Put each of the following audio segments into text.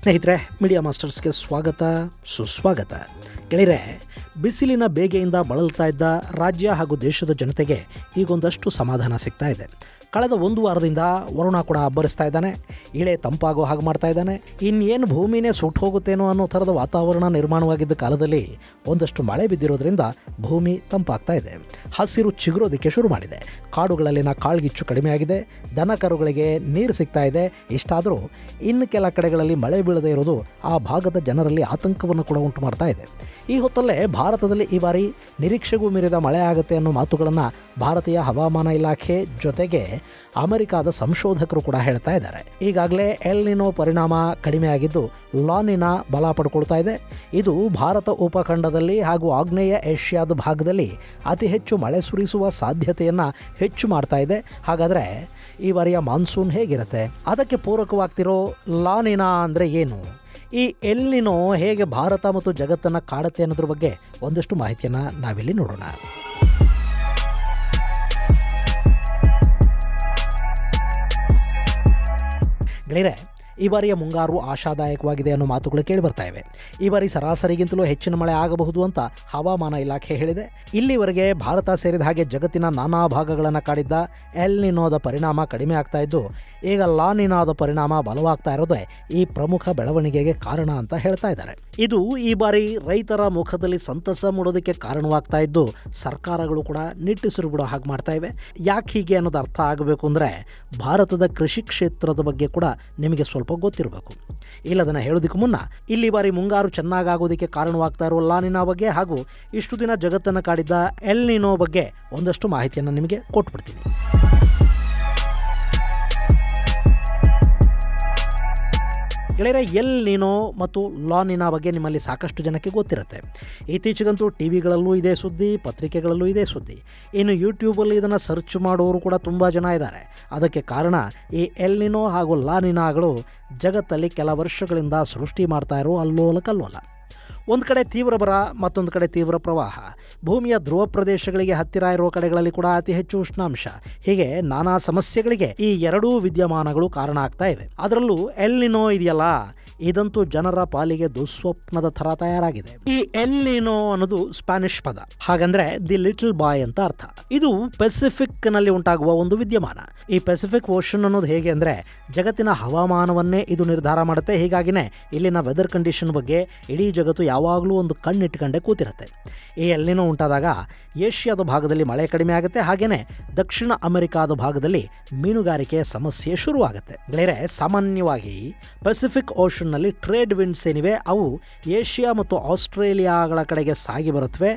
ಸ್ನೇಹಿತರೆ, ಮೀಡಿಯಾ ಮಾಸ್ಟರ್ಸ್ಗೆ ಸ್ವಾಗತ ಸುಸ್ವಾಗತ. ಗೆಳೆಯರೆ, ಬಿಸಿಲಿನ ಬೇಗೆಯಿಂದ ಬಳಲ್ತಾ ಇದ್ದ ರಾಜ್ಯ ಹಾಗೂ ದೇಶದ ಜನತೆಗೆ ಈಗೊಂದಷ್ಟು ಸಮಾಧಾನ ಸಿಗ್ತಾ ಇದೆ. ಕಳೆದ ಒಂದು ವಾರದಿಂದ ವರುಣ ಕೂಡ ಅಬ್ಬರಿಸ್ತಾ ಇದ್ದಾನೆ, ಇಳೆ ತಂಪಾಗೋ ಹಾಗೆ ಮಾಡ್ತಾ ಇದ್ದಾನೆ. ಇನ್ನೇನು ಭೂಮಿನೇ ಸುಟ್ಟು ಹೋಗುತ್ತೇನೋ ಅನ್ನೋ ಥರದ ವಾತಾವರಣ ನಿರ್ಮಾಣವಾಗಿದ್ದ ಕಾಲದಲ್ಲಿ ಒಂದಷ್ಟು ಮಳೆ ಬಿದ್ದಿರೋದ್ರಿಂದ ಭೂಮಿ ತಂಪಾಗ್ತಾ ಇದೆ. ಹಸಿರು ಚಿಗುರೋದಕ್ಕೆ ಶುರು ಮಾಡಿದೆ. ಕಾಡುಗಳಲ್ಲಿನ ಕಾಳ್ಗಿಚ್ಚು ಕಡಿಮೆ ಆಗಿದೆ. ದನ ಕರುಗಳಿಗೆ ನೀರು ಸಿಗ್ತಾ ಇದೆ. ಇಷ್ಟಾದರೂ ಇನ್ನು ಕೆಲ ಕಡೆಗಳಲ್ಲಿ ಮಳೆ ಬೀಳದೇ ಇರೋದು ಆ ಭಾಗದ ಜನರಲ್ಲಿ ಆತಂಕವನ್ನು ಕೂಡ ಉಂಟು ಮಾಡ್ತಾ ಇದೆ. ಈ ಹೊತ್ತಲ್ಲೇ ಭಾರತದಲ್ಲಿ ಈ ಬಾರಿ ನಿರೀಕ್ಷೆಗೂ ಮೀರಿದ ಮಳೆ ಆಗುತ್ತೆ ಅನ್ನೋ ಮಾತುಗಳನ್ನು ಭಾರತೀಯ ಹವಾಮಾನ ಇಲಾಖೆ ಜೊತೆಗೆ ಅಮೆರಿಕಾದ ಸಂಶೋಧಕರು ಕೂಡ ಹೇಳ್ತಾ ಇದ್ದಾರೆ. ಈಗಾಗಲೇ ಎಲ್ ನಿನೋ ಪರಿಣಾಮ ಕಡಿಮೆ ಆಗಿದ್ದು ಲಾನಿನಾ ಬಲ ಪಡ್ಕೊಳ್ತಾ ಇದೆ. ಇದು ಭಾರತ ಉಪಖಂಡದಲ್ಲಿ ಹಾಗೂ ಆಗ್ನೇಯ ಏಷ್ಯಾದ ಭಾಗದಲ್ಲಿ ಅತಿ ಹೆಚ್ಚು ಮಳೆ ಸುರಿಸುವ ಸಾಧ್ಯತೆಯನ್ನು ಹೆಚ್ಚು ಮಾಡ್ತಾ ಇದೆ. ಹಾಗಾದರೆ ಈ ಬಾರಿಯ ಮಾನ್ಸೂನ್ ಹೇಗಿರುತ್ತೆ? ಅದಕ್ಕೆ ಪೂರಕವಾಗ್ತಿರೋ ಲಾನಿನಾ ಅಂದರೆ ಏನು? ಈ ಎಲ್ ನಿನೋ ಹೇಗೆ ಭಾರತ ಮತ್ತು ಜಗತ್ತನ್ನು ಕಾಡುತ್ತೆ ಅನ್ನೋದ್ರ ಬಗ್ಗೆ ಒಂದಷ್ಟು ಮಾಹಿತಿಯನ್ನು ನಾವಿಲ್ಲಿ ನೋಡೋಣ. ಗೆಳೆಯರೆ, ಈ ಬಾರಿಯ ಮುಂಗಾರು ಆಶಾದಾಯಕವಾಗಿದೆ ಅನ್ನೋ ಮಾತುಗಳು ಕೇಳಿ ಬರ್ತಾ ಇವೆ. ಈ ಬಾರಿ ಸರಾಸರಿಗಿಂತಲೂ ಹೆಚ್ಚಿನ ಮಳೆ ಆಗಬಹುದು ಅಂತ ಹವಾಮಾನ ಇಲಾಖೆ ಹೇಳಿದೆ. ಇಲ್ಲಿವರೆಗೆ ಭಾರತ ಸೇರಿದ ಹಾಗೆ ಜಗತ್ತಿನ ನಾನಾ ಭಾಗಗಳನ್ನು ಕಾಡಿದ್ದ ಎಲ್ ನಿನೋದ ಪರಿಣಾಮ ಕಡಿಮೆ ಆಗ್ತಾ ಇದ್ದು ಈಗ ಲಾನಿನಾದ ಪರಿಣಾಮ ಬಲವಾಗ್ತಾ ಇರೋದೇ ಈ ಪ್ರಮುಖ ಬೆಳವಣಿಗೆಗೆ ಕಾರಣ ಅಂತ ಹೇಳ್ತಾ ಇದ್ದಾರೆ. ಇದು ಈ ಬಾರಿ ರೈತರ ಮುಖದಲ್ಲಿ ಸಂತಸ ಮೂಡೋದಕ್ಕೆ ಕಾರಣವಾಗ್ತಾ ಇದ್ದು ಸರ್ಕಾರಗಳು ಕೂಡ ನಿಟ್ಟುಸಿರು ಬಿಡೋ ಹಾಗೆ ಮಾಡ್ತಾ ಇವೆ. ಯಾಕೆ ಹೀಗೆ ಅನ್ನೋದು ಅರ್ಥ ಆಗಬೇಕು ಅಂದರೆ ಭಾರತದ ಕೃಷಿ ಕ್ಷೇತ್ರದ ಬಗ್ಗೆ ಕೂಡ ನಿಮಗೆ ಸ್ವಲ್ಪ ಗೊತ್ತಿರಬೇಕು. ಇಲ್ಲದನ್ನು ಹೇಳೋದಕ್ಕೂ ಮುನ್ನ ಇಲ್ಲಿ ಬಾರಿ ಮುಂಗಾರು ಚೆನ್ನಾಗಾಗೋದಕ್ಕೆ ಕಾರಣವಾಗ್ತಾ ಇರೋ ಲಾನಿನಾ ಬಗ್ಗೆ ಹಾಗೂ ಇಷ್ಟು ದಿನ ಜಗತ್ತನ್ನು ಕಾಡಿದ್ದ ಎಲ್ ನಿನೋ ಬಗ್ಗೆ ಒಂದಷ್ಟು ಮಾಹಿತಿಯನ್ನು ನಿಮಗೆ ಕೊಟ್ಬಿಡ್ತೀನಿ. ಗೆಳೆಯರೆ, ಎಲ್ ನಿನೋ ಮತ್ತು ಲಾನಿನಾ ಬಗ್ಗೆ ನಿಮ್ಮಲ್ಲಿ ಸಾಕಷ್ಟು ಜನಕ್ಕೆ ಗೊತ್ತಿರುತ್ತೆ. ಇತ್ತೀಚೆಗಂತೂ ಟಿವಿಗಳಲ್ಲೂ ಇದೇ ಸುದ್ದಿ, ಪತ್ರಿಕೆಗಳಲ್ಲೂ ಇದೇ ಸುದ್ದಿ. ಇನ್ನು ಯೂಟ್ಯೂಬಲ್ಲಿ ಇದನ್ನು ಸರ್ಚ್ ಮಾಡೋರು ಕೂಡ ತುಂಬ ಜನ ಇದ್ದಾರೆ. ಅದಕ್ಕೆ ಕಾರಣ ಈ ಎಲ್ ನಿನೋ ಹಾಗೂ ಲಾನಿನಾಗಳು ಜಗತ್ತಲ್ಲಿ ಕೆಲ ವರ್ಷಗಳಿಂದ ಸೃಷ್ಟಿ ಮಾಡ್ತಾ ಇರೋ ಅಲ್ಲೋಲ ಕಲ್ಲೋಲ. ಒಂದು ಕಡೆ ತೀವ್ರ ಬರ, ಮತ್ತೊಂದು ಕಡೆ ತೀವ್ರ ಪ್ರವಾಹ, ಭೂಮಿಯ ಧ್ರುವ ಪ್ರದೇಶಗಳಿಗೆ ಹತ್ತಿರ ಇರುವ ಕಡೆಗಳಲ್ಲಿ ಕೂಡ ಅತಿ ಹೆಚ್ಚು ಉಷ್ಣಾಂಶ, ಹೀಗೆ ನಾನಾ ಸಮಸ್ಯೆಗಳಿಗೆ ಈ ಎರಡೂ ವಿದ್ಯಮಾನಗಳು ಕಾರಣ ಆಗ್ತಾ ಇವೆ. ಅದರಲ್ಲೂ ಎಲ್ ನಿನೋ ಇದೆಯಲ್ಲ, ಇದಂತೂ ಜನರ ಪಾಲಿಗೆ ದುಸ್ವಪ್ನದ ಥರ ತಯಾರಾಗಿದೆ. ಈ ಎಲ್ ನಿನೋ ಅನ್ನೋದು ಸ್ಪ್ಯಾನಿಷ್ ಪದ, ಹಾಗಂದ್ರೆ ದಿ ಲಿಟಲ್ ಬಾಯ್ ಅಂತ ಅರ್ಥ. ಇದು ಪೆಸಿಫಿಕ್ ನಲ್ಲಿ ಉಂಟಾಗುವ ಒಂದು ವಿದ್ಯಮಾನ. ಈ ಪೆಸಿಫಿಕ್ ಓಷನ್ ಅನ್ನೋದು ಹೇಗೆ ಅಂದರೆ ಜಗತ್ತಿನ ಹವಾಮಾನವನ್ನೇ ಇದು ನಿರ್ಧಾರ ಮಾಡುತ್ತೆ. ಹೀಗಾಗಿನೇ ಇಲ್ಲಿನ ವೆದರ್ ಕಂಡೀಷನ್ ಬಗ್ಗೆ ಇಡೀ ಜಗತ್ತು ಯಾವಾಗಲೂ ಒಂದು ಕಣ್ಣಿಟ್ಕೊಂಡೇ ಕೂತಿರುತ್ತೆ. ಈ ಎಲ್ ನಿನೋ ಉಂಟಾದಾಗ ಏಷ್ಯಾದ ಭಾಗದಲ್ಲಿ ಮಳೆ ಕಡಿಮೆ ಆಗುತ್ತೆ. ಹಾಗೇನೆ ದಕ್ಷಿಣ ಅಮೆರಿಕಾದ ಭಾಗದಲ್ಲಿ ಮೀನುಗಾರಿಕೆ ಸಮಸ್ಯೆ ಶುರುವಾಗುತ್ತೆ. ಬೇರೆ ಸಾಮಾನ್ಯವಾಗಿ ಪೆಸಿಫಿಕ್ ಓಷನ್ನಲ್ಲಿ ಟ್ರೇಡ್ ವಿಂಡ್ಸ್ ಏನಿವೆ ಅವು ಏಷ್ಯಾ ಮತ್ತು ಆಸ್ಟ್ರೇಲಿಯಾಗಳ ಕಡೆಗೆ ಸಾಗಿ ಬರುತ್ತವೆ.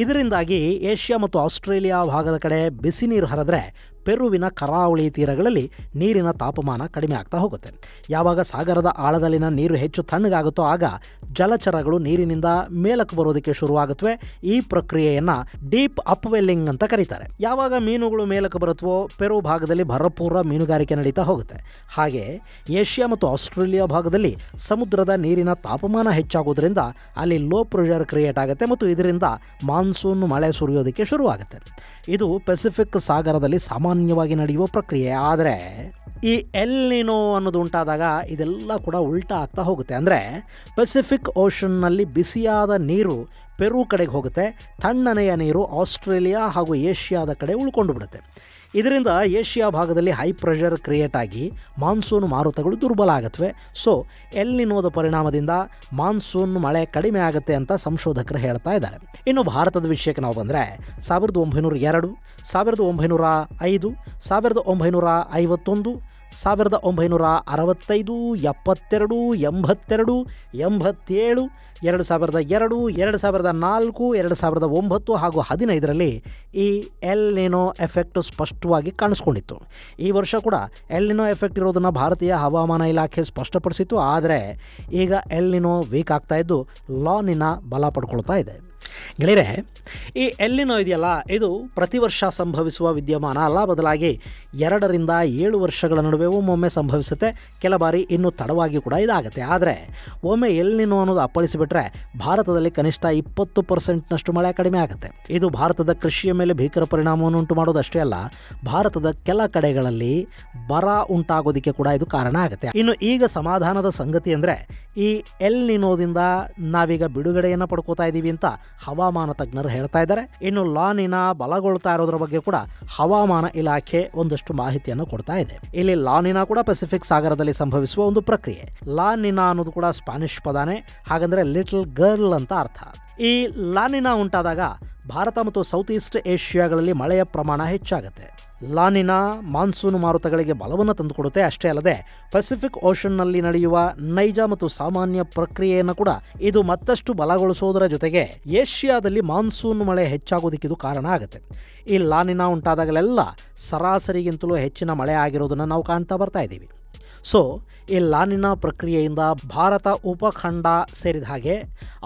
ಇದರಿಂದಾಗಿ ಏಷ್ಯಾ ಮತ್ತು ಆಸ್ಟ್ರೇಲಿಯಾ ಭಾಗದ ಕಡೆ ಬಿಸಿ ನೀರು ಹರಿದ್ರೆ ಪೆರುವಿನ ಕರಾವಳಿ ತೀರಗಳಲ್ಲಿ ನೀರಿನ ತಾಪಮಾನ ಕಡಿಮೆ ಆಗ್ತಾ ಹೋಗುತ್ತೆ. ಯಾವಾಗ ಸಾಗರದ ಆಳದಲ್ಲಿನ ನೀರು ಹೆಚ್ಚು ತಣ್ಣಗಾಗುತ್ತೋ ಆಗ ಜಲಚರಗಳು ನೀರಿನಿಂದ ಮೇಲಕ್ಕೆ ಬರೋದಕ್ಕೆ ಶುರುವಾಗುತ್ತವೆ. ಈ ಪ್ರಕ್ರಿಯೆಯನ್ನು ಡೀಪ್ ಅಪ್ವೆಲ್ಲಿಂಗ್ ಅಂತ ಕರೀತಾರೆ. ಯಾವಾಗ ಮೀನುಗಳು ಮೇಲಕ್ಕೆ ಬರುತ್ತವೋ ಪೆರು ಭಾಗದಲ್ಲಿ ಭರಪೂರ ಮೀನುಗಾರಿಕೆ ನಡೀತಾ ಹೋಗುತ್ತೆ. ಹಾಗೆ ಏಷ್ಯಾ ಮತ್ತು ಆಸ್ಟ್ರೇಲಿಯಾ ಭಾಗದಲ್ಲಿ ಸಮುದ್ರದ ನೀರಿನ ತಾಪಮಾನ ಹೆಚ್ಚಾಗೋದ್ರಿಂದ ಅಲ್ಲಿ ಲೋ ಪ್ರೆಷರ್ ಕ್ರಿಯೇಟ್ ಆಗುತ್ತೆ ಮತ್ತು ಇದರಿಂದ ಮಾನ್ಸೂನ್ ಮಳೆ ಸುರಿಯೋದಕ್ಕೆ ಶುರುವಾಗುತ್ತೆ. ಇದು ಪೆಸಿಫಿಕ್ ಸಾಗರದಲ್ಲಿ ಸಾಮಾನ್ಯವಾಗಿ ನಡೆಯುವ ಪ್ರಕ್ರಿಯೆ. ಆದರೆ ಈ ಎಲ್ ನಿನೋ ಅನ್ನೋದು ಉಂಟಾದಾಗ ಇದೆಲ್ಲ ಕೂಡ ಉಲ್ಟಾ ಆಗ್ತಾ ಹೋಗುತ್ತೆ. ಅಂದರೆ ಪೆಸಿಫಿಕ್ ಓಷನ್ನಲ್ಲಿ ಬಿಸಿಯಾದ ನೀರು ಪೆರು ಕಡೆಗೆ ಹೋಗುತ್ತೆ, ತಣ್ಣನೆಯ ನೀರು ಆಸ್ಟ್ರೇಲಿಯಾ ಹಾಗೂ ಏಷ್ಯಾದ ಕಡೆ ಉಳ್ಕೊಂಡು ಬಿಡುತ್ತೆ. ಇದರಿಂದ ಏಷ್ಯಾ ಭಾಗದಲ್ಲಿ ಹೈ ಪ್ರೆಷರ್ ಕ್ರಿಯೇಟ್ ಆಗಿ ಮಾನ್ಸೂನ್ ಮಾರುತಗಳು ದುರ್ಬಲ ಆಗುತ್ತವೆ. ಸೊ ಎಲ್ ನಿನೋದ ಪರಿಣಾಮದಿಂದ ಮಾನ್ಸೂನ್ ಮಳೆ ಕಡಿಮೆ ಆಗುತ್ತೆ ಅಂತ ಸಂಶೋಧಕರು ಹೇಳ್ತಾ ಇದ್ದಾರೆ. ಇನ್ನು ಭಾರತದ ವಿಷಯಕ್ಕೆ ನಾವು ಬಂದರೆ 1902, 1905, 1951, 1965, 72, 82, 87, 2002, 2004, 2009 ಹಾಗೂ 2015ರಲ್ಲಿ ಈ ಎಲ್ ನಿನೋ ಎಫೆಕ್ಟ್ ಸ್ಪಷ್ಟವಾಗಿ ಕಾಣಿಸ್ಕೊಂಡಿತ್ತು. ಈ ವರ್ಷ ಕೂಡ ಎಲ್ ನಿನೋ ಎಫೆಕ್ಟ್ ಇರೋದನ್ನು ಭಾರತೀಯ ಹವಾಮಾನ ಇಲಾಖೆ ಸ್ಪಷ್ಟಪಡಿಸಿತ್ತು. ಆದರೆ ಈಗ ಎಲ್ ನಿನೋ ವೀಕ್ ಆಗ್ತಾ ಇದ್ದು ಲಾನಿನಾ ಬಲ ಪಡ್ಕೊಳ್ತಾ ಇದೆ. ಗೆಳೆಯರೆ, ಈ ಎಲ್ಲಿನೋ ಇದೆಯಲ್ಲ, ಇದು ಪ್ರತಿ ವರ್ಷ ಸಂಭವಿಸುವ ವಿದ್ಯಮಾನ ಅಲ್ಲ, ಬದಲಾಗಿ 2 ರಿಂದ 7 ವರ್ಷಗಳ ನಡುವೆ ಒಮ್ಮೊಮ್ಮೆ ಸಂಭವಿಸುತ್ತೆ. ಕೆಲ ಬಾರಿ ಇನ್ನೂ ತಡವಾಗಿ ಕೂಡ ಇದಾಗುತ್ತೆ. ಆದರೆ ಒಮ್ಮೆ ಎಲ್ಲಿನೋ ಅನ್ನೋದು ಅಪ್ಪಳಿಸಿಬಿಟ್ರೆ ಭಾರತದಲ್ಲಿ ಕನಿಷ್ಠ 20% ಮಳೆ ಕಡಿಮೆ ಆಗುತ್ತೆ. ಇದು ಭಾರತದ ಕೃಷಿಯ ಮೇಲೆ ಭೀಕರ ಪರಿಣಾಮವನ್ನು ಉಂಟು ಮಾಡೋದಷ್ಟೇ ಅಲ್ಲ, ಭಾರತದ ಕೆಲ ಕಡೆಗಳಲ್ಲಿ ಬರ ಉಂಟಾಗೋದಕ್ಕೆ ಕೂಡ ಇದು ಕಾರಣ ಆಗುತ್ತೆ. ಇನ್ನು ಈಗ ಸಮಾಧಾನದ ಸಂಗತಿ ಅಂದರೆ ಈ ಎಲ್ನಿನೋದಿಂದ ನಾವೀಗ ಬಿಡುಗಡೆಯನ್ನು ಪಡ್ಕೋತಾ ಇದ್ದೀವಿ ಅಂತ ಹವಾಮಾನ ತಜ್ಞರು ಹೇಳ್ತಾ ಇದ್ದಾರೆ. ಇನ್ನು ಲಾನಿನಾ ಬಲಗೊಳ್ತಾ ಇರೋದ್ರ ಬಗ್ಗೆ ಕೂಡ ಹವಾಮಾನ ಇಲಾಖೆ ಒಂದಷ್ಟು ಮಾಹಿತಿಯನ್ನು ಕೊಡ್ತಾ ಇದೆ. ಇಲ್ಲಿ ಲಾನಿನಾ ಕೂಡ ಪೆಸಿಫಿಕ್ ಸಾಗರದಲ್ಲಿ ಸಂಭವಿಸುವ ಒಂದು ಪ್ರಕ್ರಿಯೆ. ಲಾನಿನಾ ಅನ್ನೋದು ಕೂಡ ಸ್ಪ್ಯಾನಿಷ್ ಪದಾನೆ, ಹಾಗಂದ್ರೆ ಲಿಟಲ್ ಗರ್ಲ್ ಅಂತ ಅರ್ಥ. ಈ ಲಾನಿನಾ ಉಂಟಾದಾಗ ಭಾರತ ಮತ್ತು ಸೌತ್ ಈಸ್ಟ್ ಏಷ್ಯಾಗಳಲ್ಲಿ ಮಳೆಯ ಪ್ರಮಾಣ ಹೆಚ್ಚಾಗುತ್ತೆ. ಲಾನಿನಾ ಮಾನ್ಸೂನ್ ಮಾರುತಗಳಿಗೆ ಬಲವನ್ನು ತಂದುಕೊಡುತ್ತೆ. ಅಷ್ಟೇ ಅಲ್ಲದೆ ಪೆಸಿಫಿಕ್ ಓಷನ್ನಲ್ಲಿ ನಡೆಯುವ ನೈಜ ಮತ್ತು ಸಾಮಾನ್ಯ ಪ್ರಕ್ರಿಯೆಯನ್ನು ಕೂಡ ಇದು ಮತ್ತಷ್ಟು ಬಲಗೊಳಿಸೋದರ ಜೊತೆಗೆ ಏಷ್ಯಾದಲ್ಲಿ ಮಾನ್ಸೂನ್ ಮಳೆ ಹೆಚ್ಚಾಗೋದಕ್ಕಿದು ಕಾರಣ ಆಗುತ್ತೆ. ಈ ಲಾನಿನಾ ಉಂಟಾದಾಗಲೆಲ್ಲ ಸರಾಸರಿಗಿಂತಲೂ ಹೆಚ್ಚಿನ ಮಳೆ ಆಗಿರೋದನ್ನು ನಾವು ಕಾಣ್ತಾ ಬರ್ತಾ ಇದ್ದೀವಿ. ಸೊ ಈ ಲಾನಿನಾ ಪ್ರಕ್ರಿಯೆಯಿಂದ ಭಾರತ ಉಪಖಂಡ ಸೇರಿದ ಹಾಗೆ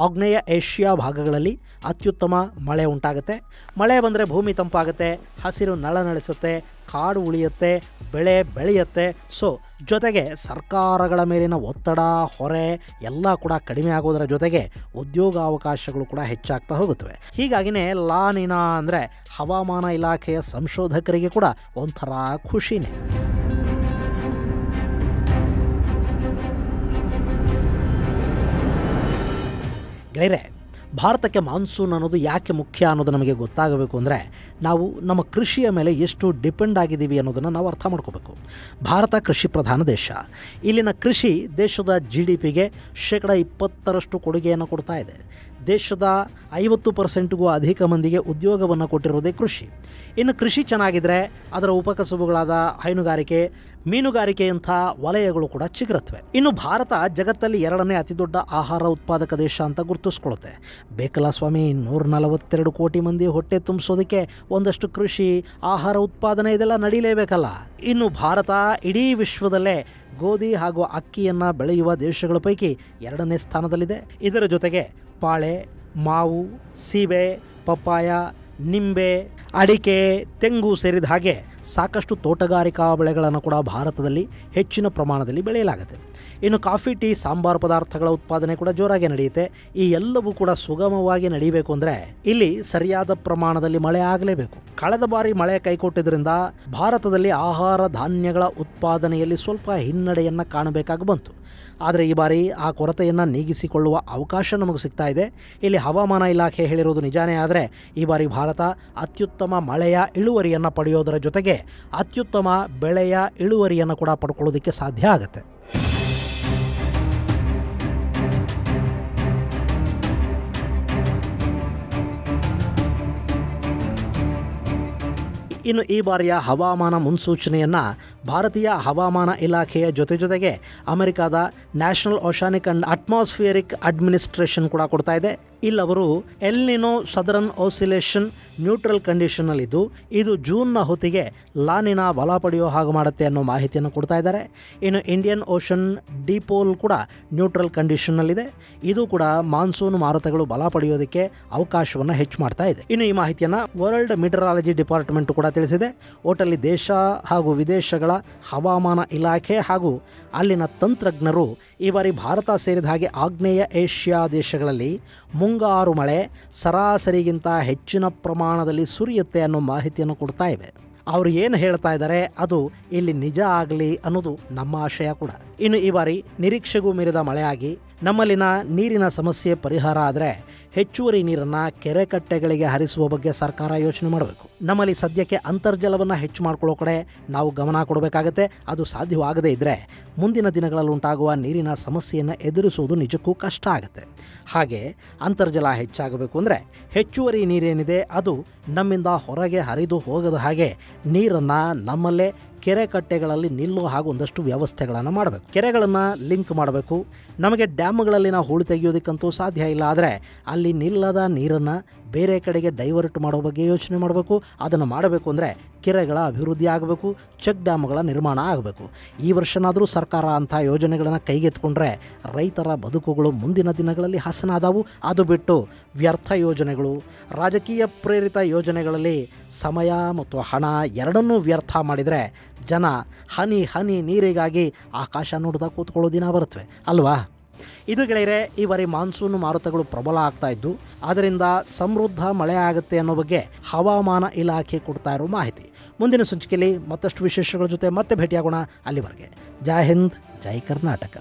ಆಗ್ನೇಯ ಏಷ್ಯಾ ಭಾಗಗಳಲ್ಲಿ ಅತ್ಯುತ್ತಮ ಮಳೆ ಉಂಟಾಗುತ್ತೆ. ಮಳೆ ಬಂದರೆ ಭೂಮಿ ತಂಪಾಗುತ್ತೆ, ಹಸಿರು ನಳನಳಿಸುತ್ತೆ, ಕಾಡು ಉಳಿಯುತ್ತೆ, ಬೆಳೆ ಬೆಳೆಯುತ್ತೆ. ಸೊ ಜೊತೆಗೆ ಸರ್ಕಾರಗಳ ಮೇಲಿನ ಒತ್ತಡ, ಹೊರೆ ಎಲ್ಲ ಕೂಡ ಕಡಿಮೆ ಆಗೋದರ ಜೊತೆಗೆ ಉದ್ಯೋಗಾವಕಾಶಗಳು ಕೂಡ ಹೆಚ್ಚಾಗ್ತಾ ಹೋಗುತ್ತವೆ. ಹೀಗಾಗಿನೇ ಲಾನಿನಾ ಅಂದರೆ ಹವಾಮಾನ ಇಲಾಖೆಯ ಸಂಶೋಧಕರಿಗೆ ಕೂಡ ಒಂಥರ ಖುಷಿನೇ. ಗೆಳೆಯರೆ, ಭಾರತಕ್ಕೆ ಮಾನ್ಸೂನ್ ಅನ್ನೋದು ಯಾಕೆ ಮುಖ್ಯ ಅನ್ನೋದು ನಮಗೆ ಗೊತ್ತಾಗಬೇಕು ಅಂದರೆ ನಾವು ನಮ್ಮ ಕೃಷಿಯ ಮೇಲೆ ಎಷ್ಟು ಡಿಪೆಂಡ್ ಆಗಿದ್ದೀವಿ ಅನ್ನೋದನ್ನು ನಾವು ಅರ್ಥ ಮಾಡ್ಕೋಬೇಕು. ಭಾರತ ಕೃಷಿ ಪ್ರಧಾನ ದೇಶ. ಇಲ್ಲಿನ ಕೃಷಿ ದೇಶದ GDPಗೆ 20% ಕೊಡುಗೆಯನ್ನು ಕೊಡ್ತಾ ಇದೆ. ದೇಶದ 50%ಗೂ ಅಧಿಕ ಮಂದಿಗೆ ಉದ್ಯೋಗವನ್ನು ಕೊಟ್ಟಿರೋದೇ ಕೃಷಿ. ಇನ್ನು ಕೃಷಿ ಚೆನ್ನಾಗಿದ್ದರೆ ಅದರ ಉಪಕಸುಬುಗಳಾದ ಹೈನುಗಾರಿಕೆ, ಮೀನುಗಾರಿಕೆಯಂಥ ವಲಯಗಳು ಕೂಡ ಚಿಗುರುತ್ತವೆ. ಇನ್ನು ಭಾರತ ಜಗತ್ತಲ್ಲಿ 2ನೇ ಅತಿ ದೊಡ್ಡ ಆಹಾರ ಉತ್ಪಾದಕ ದೇಶ ಅಂತ ಗುರುತಿಸ್ಕೊಳ್ಳುತ್ತೆ. ಬೇಕಲ್ಲ ಸ್ವಾಮಿ, 142 ಕೋಟಿ ಮಂದಿ ಹೊಟ್ಟೆ ತುಂಬಿಸೋದಕ್ಕೆ ಒಂದಷ್ಟು ಕೃಷಿ, ಆಹಾರ ಉತ್ಪಾದನೆ ಇದೆಲ್ಲ ನಡೀಲೇಬೇಕಲ್ಲ. ಇನ್ನು ಭಾರತ ಇಡೀ ವಿಶ್ವದಲ್ಲೇ ಗೋಧಿ ಹಾಗೂ ಅಕ್ಕಿಯನ್ನು ಬೆಳೆಯುವ ದೇಶಗಳ ಪೈಕಿ 2ನೇ ಸ್ಥಾನದಲ್ಲಿದೆ. ಇದರ ಜೊತೆಗೆ ಬಾಳೆ, ಮಾವು, ಸೀಬೆ, ಪಪ್ಪಾಯ, ನಿಂಬೆ, ಅಡಿಕೆ, ತೆಂಗು ಸೇರಿದ ಹಾಗೆ ಸಾಕಷ್ಟು ತೋಟಗಾರಿಕಾ ಬೆಳೆಗಳನ್ನು ಕೂಡ ಭಾರತದಲ್ಲಿ ಹೆಚ್ಚಿನ ಪ್ರಮಾಣದಲ್ಲಿ ಬೆಳೆಯಲಾಗುತ್ತೆ. ಇನ್ನು ಕಾಫಿ, ಟೀ, ಸಾಂಬಾರು ಪದಾರ್ಥಗಳ ಉತ್ಪಾದನೆ ಕೂಡ ಜೋರಾಗಿ ನಡೆಯುತ್ತೆ. ಈ ಎಲ್ಲವೂ ಕೂಡ ಸುಗಮವಾಗಿ ನಡೀಬೇಕು ಅಂದರೆ ಇಲ್ಲಿ ಸರಿಯಾದ ಪ್ರಮಾಣದಲ್ಲಿ ಮಳೆ ಆಗಲೇಬೇಕು. ಕಳೆದ ಬಾರಿ ಮಳೆ ಕೈಕೊಟ್ಟಿದ್ದರಿಂದ ಭಾರತದಲ್ಲಿ ಆಹಾರ ಧಾನ್ಯಗಳ ಉತ್ಪಾದನೆಯಲ್ಲಿ ಸ್ವಲ್ಪ ಹಿನ್ನಡೆಯನ್ನು ಕಾಣಬೇಕಾಗಿ ಬಂತು. ಆದರೆ ಈ ಬಾರಿ ಆ ಕೊರತೆಯನ್ನು ನೀಗಿಸಿಕೊಳ್ಳುವ ಅವಕಾಶ ನಮಗೆ ಸಿಗ್ತಾ ಇದೆ. ಇಲ್ಲಿ ಹವಾಮಾನ ಇಲಾಖೆ ಹೇಳಿರೋದು ನಿಜಾನೇ. ಆದರೆ ಈ ಬಾರಿ ಭಾರತ ಅತ್ಯುತ್ತಮ ಮಳೆಯ ಇಳುವರಿಯನ್ನು ಪಡೆಯೋದರ ಜೊತೆಗೆ ಅತ್ಯುತ್ತಮ ಬೆಳೆಯ ಇಳುವರಿಯನ್ನು ಕೂಡ ಪಡ್ಕೊಳ್ಳೋದಕ್ಕೆ ಸಾಧ್ಯ ಆಗುತ್ತೆ. ಇನ್ನು ಈ ಬಾರಿಯ ಹವಾಮಾನ ಮುನ್ಸೂಚನೆಯನ್ನು ಭಾರತೀಯ ಹವಾಮಾನ ಇಲಾಖೆಯ ಜೊತೆಗೆ ಅಮೆರಿಕಾದ ನ್ಯಾಷನಲ್ ಓಷಾನಿಕ್ ಆ್ಯಂಡ್ ಅಟ್ಮಾಸ್ಫಿಯರಿಕ್ ಅಡ್ಮಿನಿಸ್ಟ್ರೇಷನ್ ಕೂಡ ಕೊಡ್ತಾ ಇದೆ. ಇಲ್ಲವರು ಎಲ್ನಿನೋ ಸದರನ್ ಓಸಿಲೇಷನ್ ನ್ಯೂಟ್ರಲ್ ಕಂಡೀಷನ್ನಲ್ಲಿದ್ದು ಇದು ಜೂನ್ನ ಹೊತ್ತಿಗೆ ಲಾನಿನಾ ಬಲ ಪಡೆಯೋ ಹಾಗೆ ಮಾಡುತ್ತೆ ಅನ್ನೋ ಮಾಹಿತಿಯನ್ನು ಕೊಡ್ತಾ ಇದ್ದಾರೆ. ಇನ್ನು ಇಂಡಿಯನ್ ಓಷನ್ ಡಿಪೋಲ್ ಕೂಡ ನ್ಯೂಟ್ರಲ್ ಕಂಡೀಷನ್ನಲ್ಲಿದೆ. ಇದು ಕೂಡ ಮಾನ್ಸೂನ್ ಮಾರುತಗಳು ಬಲ ಪಡೆಯೋದಕ್ಕೆ ಅವಕಾಶವನ್ನು ಹೆಚ್ಚು ಮಾಡ್ತಾ ಇದೆ. ಇನ್ನು ಈ ಮಾಹಿತಿಯನ್ನು ವರ್ಲ್ಡ್ ಮೆಟರಾಲಜಿ ಡಿಪಾರ್ಟ್ಮೆಂಟ್ ಕೂಡ ತಿಳಿಸಿದೆ. ಒಟ್ಟಲ್ಲಿ ದೇಶ ಹಾಗೂ ವಿದೇಶಗಳ ಹವಾಮಾನ ಇಲಾಖೆ ಹಾಗೂ ಅಲ್ಲಿನ ತಂತ್ರಜ್ಞರು ಈ ಬಾರಿ ಭಾರತ ಸೇರಿದ ಹಾಗೆ ಆಗ್ನೇಯ ಏಷ್ಯಾ ದೇಶಗಳಲ್ಲಿ ಮುಂಗಾರು ಮಳೆ ಸರಾಸರಿಗಿಂತ ಹೆಚ್ಚಿನ ಪ್ರಮಾಣದಲ್ಲಿ ಸುರಿಯುತ್ತೆ ಅನ್ನೋ ಮಾಹಿತಿಯನ್ನು ಕೊಡ್ತಾ ಇವೆ. ಅವರು ಏನು ಹೇಳ್ತಾ ಇದ್ದಾರೆ ಅದು ಇಲ್ಲಿ ನಿಜ ಆಗಲಿ ಅನ್ನೋದು ನಮ್ಮ ಆಶಯ ಕೂಡ. ಇನ್ನು ಈ ಬಾರಿ ನಿರೀಕ್ಷೆಗೂ ಮೀರಿದ ಮಳೆಯಾಗಿ ನಮ್ಮಲ್ಲಿನ ನೀರಿನ ಸಮಸ್ಯೆ ಪರಿಹಾರ ಆದರೆ ಹೆಚ್ಚುವರಿ ನೀರನ್ನು ಕೆರೆ ಕಟ್ಟೆಗಳಿಗೆ ಹರಿಸುವ ಬಗ್ಗೆ ಸರ್ಕಾರ ಯೋಚನೆ ಮಾಡಬೇಕು. ನಮ್ಮಲ್ಲಿ ಸದ್ಯಕ್ಕೆ ಅಂತರ್ಜಲವನ್ನು ಹೆಚ್ಚು ಮಾಡ್ಕೊಳ್ಳೋ ಕಡೆ ನಾವು ಗಮನ ಕೊಡಬೇಕಾಗತ್ತೆ. ಅದು ಸಾಧ್ಯವಾಗದೇ ಇದ್ದರೆ ಮುಂದಿನ ದಿನಗಳಲ್ಲಿ ಉಂಟಾಗುವ ನೀರಿನ ಸಮಸ್ಯೆಯನ್ನು ಎದುರಿಸುವುದು ನಿಜಕ್ಕೂ ಕಷ್ಟ ಆಗುತ್ತೆ. ಹಾಗೆ ಅಂತರ್ಜಲ ಹೆಚ್ಚಾಗಬೇಕು ಅಂದರೆ ಹೆಚ್ಚುವರಿ ನೀರೇನಿದೆ ಅದು ನಮ್ಮಿಂದ ಹೊರಗೆ ಹರಿದು ಹೋಗದ ಹಾಗೆ ನೀರನ್ನು ನಮ್ಮಲ್ಲೇ ಕೆರೆ ಕಟ್ಟೆಗಳಲ್ಲಿ ನಿಲ್ಲೋ ಹಾಗೂ ಒಂದಷ್ಟು ವ್ಯವಸ್ಥೆಗಳನ್ನು ಮಾಡಬೇಕು. ಕೆರೆಗಳನ್ನು ಲಿಂಕ್ ಮಾಡಬೇಕು. ನಮಗೆ ಡ್ಯಾಮ್ಗಳಲ್ಲಿನ ಹೂಳು ತೆಗೆಯೋದಕ್ಕಂತೂ ಸಾಧ್ಯ ಇಲ್ಲ. ಆದರೆ ಅಲ್ಲಿ ನಿಲ್ಲದ ನೀರನ್ನು ಬೇರೆ ಕಡೆಗೆ ಡೈವರ್ಟ್ ಮಾಡೋ ಬಗ್ಗೆ ಯೋಚನೆ ಮಾಡಬೇಕು. ಅದನ್ನು ಮಾಡಬೇಕು ಅಂದರೆ ಕೆರೆಗಳ ಅಭಿವೃದ್ಧಿ ಆಗಬೇಕು, ಚೆಕ್ ಡ್ಯಾಮ್ಗಳ ನಿರ್ಮಾಣ ಆಗಬೇಕು. ಈ ವರ್ಷನಾದರೂ ಸರ್ಕಾರ ಅಂಥ ಯೋಜನೆಗಳನ್ನು ಕೈಗೆತ್ತಿಕೊಂಡ್ರೆ ರೈತರ ಬದುಕುಗಳು ಮುಂದಿನ ದಿನಗಳಲ್ಲಿ ಹಸನಾದವು. ಅದು ಬಿಟ್ಟು ವ್ಯರ್ಥ ಯೋಜನೆಗಳು, ರಾಜಕೀಯ ಪ್ರೇರಿತ ಯೋಜನೆಗಳಲ್ಲಿ ಸಮಯ ಮತ್ತು ಹಣ ಎರಡನ್ನೂ ವ್ಯರ್ಥ ಮಾಡಿದರೆ ಜನ ಹನಿ ಹನಿ ನೀರಿಗಾಗಿ ಆಕಾಶ ನೋಡ್ತಾ ಕೂತ್ಕೊಳ್ಳೋ ದಿನ ಬರುತ್ತವೆ ಅಲ್ವಾ? ಇದು ಗೆಳೆಯರೆ, ಈ ಬಾರಿ ಮಾನ್ಸೂನ್ ಮಾರುತಗಳು ಪ್ರಬಲ ಆಗ್ತಾ ಇದ್ದು ಅದರಿಂದ ಸಮೃದ್ಧ ಮಳೆ ಆಗುತ್ತೆ ಅನ್ನೋ ಬಗ್ಗೆ ಹವಾಮಾನ ಇಲಾಖೆ ಕೊಡ್ತಾ ಇರೋ ಮಾಹಿತಿ. ಮುಂದಿನ ಸಂಚಿಕೆಯಲ್ಲಿ ಮತ್ತಷ್ಟು ವಿಶೇಷಗಳ ಜೊತೆ ಮತ್ತೆ ಭೇಟಿಯಾಗೋಣ. ಅಲ್ಲಿವರೆಗೆ ಜೈ ಹಿಂದ್, ಜೈ ಕರ್ನಾಟಕ.